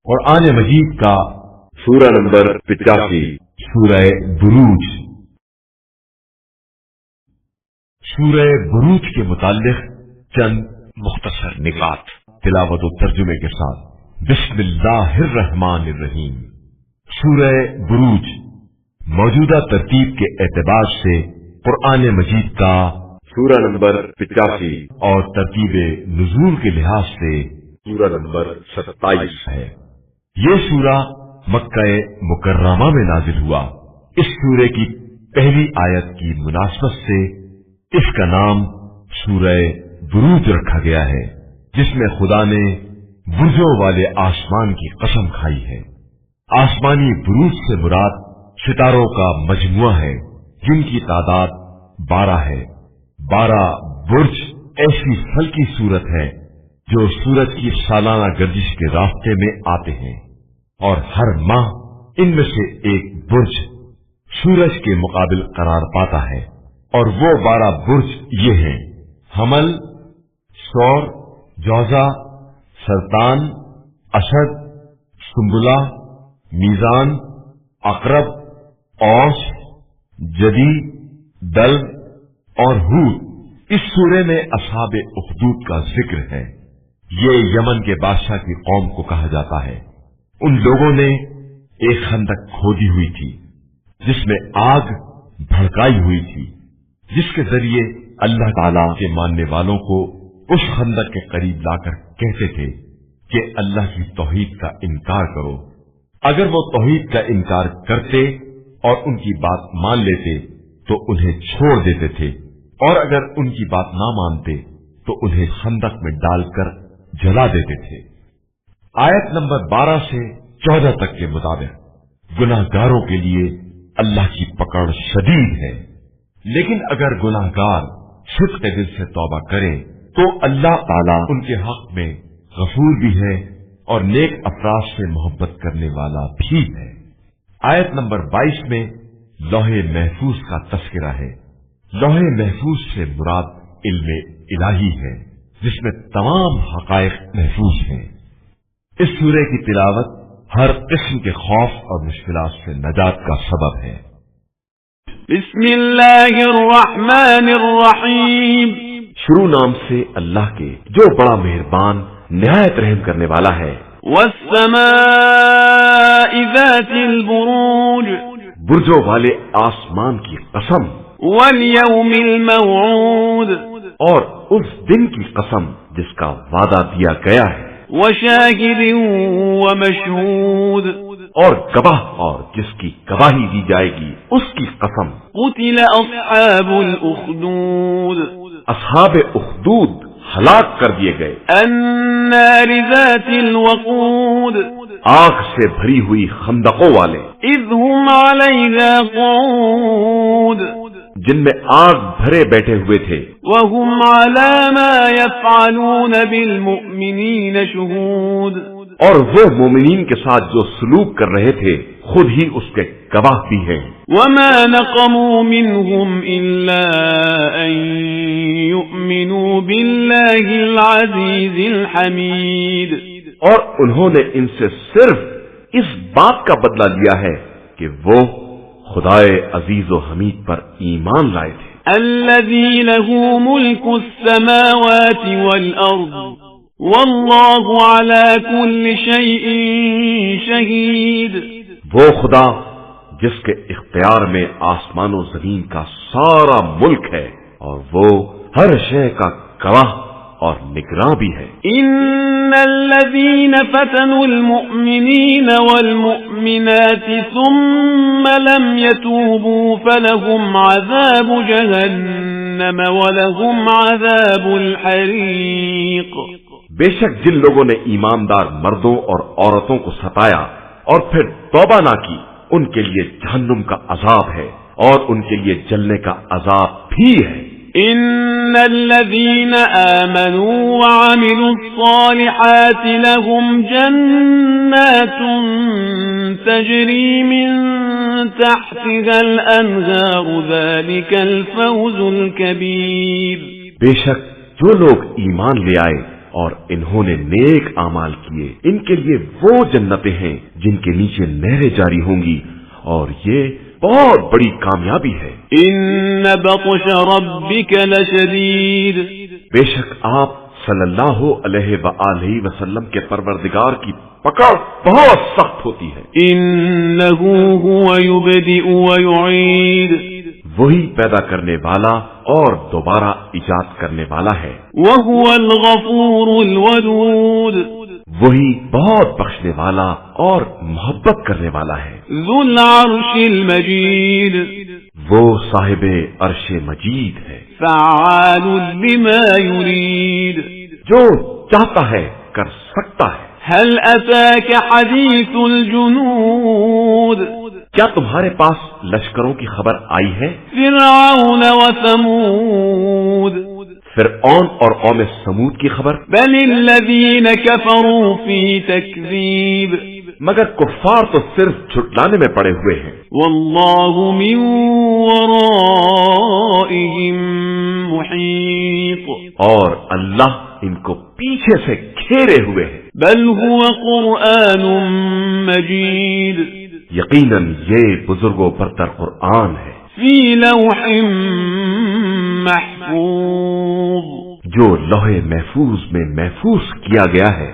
قرآن مجید کا سورہ نمبر 85 سورہ بروج۔ سورہ بروج کے متعلق چند مختصر نکات تلاوت و ترجمے کے ساتھ۔ بسم اللہ الرحمن الرحیم۔ سورہ بروج موجودہ ترتیب کے اعتبار سے قرآن مجید کا سورہ نمبر 85 اور ترتیب نزول کے لحاظ سے سورہ نمبر 27 ہے۔ یہ سورہ مکہ مکرمہ میں نازل ہوا۔ اس سورے کی پہلی آیت کی مناسبت سے اس کا نام سورہ بروج رکھا گیا ہے، جس میں خدا نے برجوں والے آسمان کی قسم کھائی ہے۔ آسمانی بروج سے مراد ستاروں کا مجموعہ ہے، جن کی تعداد 12 ہے۔ 12 برج ایسی فلکی صورت ہے جو سورج کی سالانہ گردش کے راستے میں آتے ہیں، اور ہر ماہ ان میں سے ایک برج سورج کے مقابل قرار پاتا ہے، اور وہ 12 برج یہ ہیں: حمل، ثور، جوزا، سرطان، اسد، سنبلہ، میزان، عقرب، اوس، جدی، دل اور ہود۔ اس سورے میں اصحاب اخدود کا ذکر ہے۔ یہ یمن کے بادشاہ کی قوم کو کہا جاتا ہے۔ ان لوگوں نے ایک خندق کھودی ہوئی تھی جس میں آگ بھڑکائی ہوئی تھی، جس کے ذریعے اللہ تعالی کے ماننے والوں کو اس خندق کے قریب لا کر کہتے تھے کہ اللہ کی توحید کا انکار کرو۔ اگر وہ توحید کا انکار کرتے اور ان کی بات مان لیتے تو انہیں چھوڑ دیتے تھے، اور اگر ان کی بات نہ مانتے تو انہیں خندق میں ڈال کر جلا دیتے تھے۔ آیت نمبر 12 سے 14 تک کے مطابق گناہگاروں کے لیے اللہ کی پکڑ شدید ہے، لیکن اگر گناہگار صدق دل سے توبہ کرے تو اللہ تعالیٰ ان کے حق میں غفور بھی ہے اور نیک افراد سے محبت کرنے والا بھی ہے۔ آیت نمبر 22 میں لوح محفوظ کا تذکرہ ہے۔ لوح محفوظ سے مراد علم الہی ہے، جس میں تمام حقائق محفوظ ہیں۔ اس سورے کی تلاوت ہر قسم کے خوف اور مشکلات سے نجات کا سبب ہے۔ بسم اللہ الرحمن الرحیم۔ شروع نام سے اللہ کے جو بڑا مہربان نہایت رحم کرنے والا ہے۔ والسماء ذات البروج۔ برجوں والے آسمان کی قسم۔ والیوم الموعود۔ اور اس دن کی قسم جس کا وعدہ دیا گیا ہے۔ وشاہد ومشہود۔ اور گواہ اور جس کی گواہی دی جائے گی اس کی قسم۔ قتل اصحاب الاخدود۔ اصحاب اخدود ہلاک کر دیے گئے۔ النار ذات الوقود۔ آگ سے بھری ہوئی خندقوں والے۔ اذ هم علیہا قعود۔ جن میں آگ بھرے بیٹھے ہوئے تھے۔ وهم على ما يفعلون بالمؤمنین شہود۔ اور وہ مومنین کے ساتھ جو سلوک کر رہے تھے خود ہی اس کے گواہ بھی ہیں۔ وما نقموا منهم إلا أن يؤمنوا بالله العزيز الحميد۔ اور انہوں نے ان سے صرف اس بات کا بدلہ لیا ہے کہ وہ خدائے عزیز و حمید پر ایمان لائے تھے۔ الذي له ملك السماوات والأرض والله على كل شيء شهيد۔ وہ خدا جس کے اختیار میں آسمان و زمین کا سارا ملک ہے اور وہ ہر شے کا گواہ اور نگراں بھی ہے۔ ان الذين فتنوا المؤمنين والمؤمنات ثم لم يتوبوا فلهم عذاب جهنم ولهم عذاب الحريق۔ بے شک جن لوگوں نے ایماندار مردوں اور عورتوں کو ستایا اور پھر توبہ نہ کی ان کے لیے جہنم کا عذاب ہے اور ان کے لیے جلنے کا عذاب بھی ہے۔ ان الذين آمنوا وعملوا الصالحات لهم جنات تجري من تحتها الانهار ذلك الفوز الكبير۔ بے شک جو لوگ ایمان لے آئے اور انہوں نے نیک اعمال کیے ان کے لیے وہ جنتیں ہیں جن کے نیچے نہریں جاری ہوں گی اور یہ بہت بڑی کامیابی ہے. ان بطش ربک لشدید، بے شک آپ صلی اللہ علیہ وآلہ وسلم کے پروردگار کی پکڑ بہت سخت ہوتی ہے. انه هو يبدئ ويعيد، وہی پیدا کرنے والا اور دوبارہ ایجاد کرنے والا ہے. وهو الغفور الودود، وہی بہت بخشنے والا اور محبت کرنے والا ہے. ذو العرش المجید، وہ صاحب عرش مجید ہے. فعال لما يريد، جو چاہتا ہے کر سکتا ہے. هل اتاك حدیث الجنود، کیا تمہارے پاس لشکروں کی خبر آئی ہے؟ فرعون وثمود، فرعون اور قوم سمود کی خبر؟ بل الذین کفروا فی تکذیب، مگر کفار تو صرف جھٹلانے میں پڑے ہوئے ہیں. واللہ من ورائہم محیط، اور اللہ ان کو پیچھے سے گھیرے ہوئے ہے. بل هو قرآن مجید، یقیناً یہ بزرگ و برتر قرآن ہے فی لوح محفوظ، جو لوح محفوظ میں محفوظ کیا گیا ہے.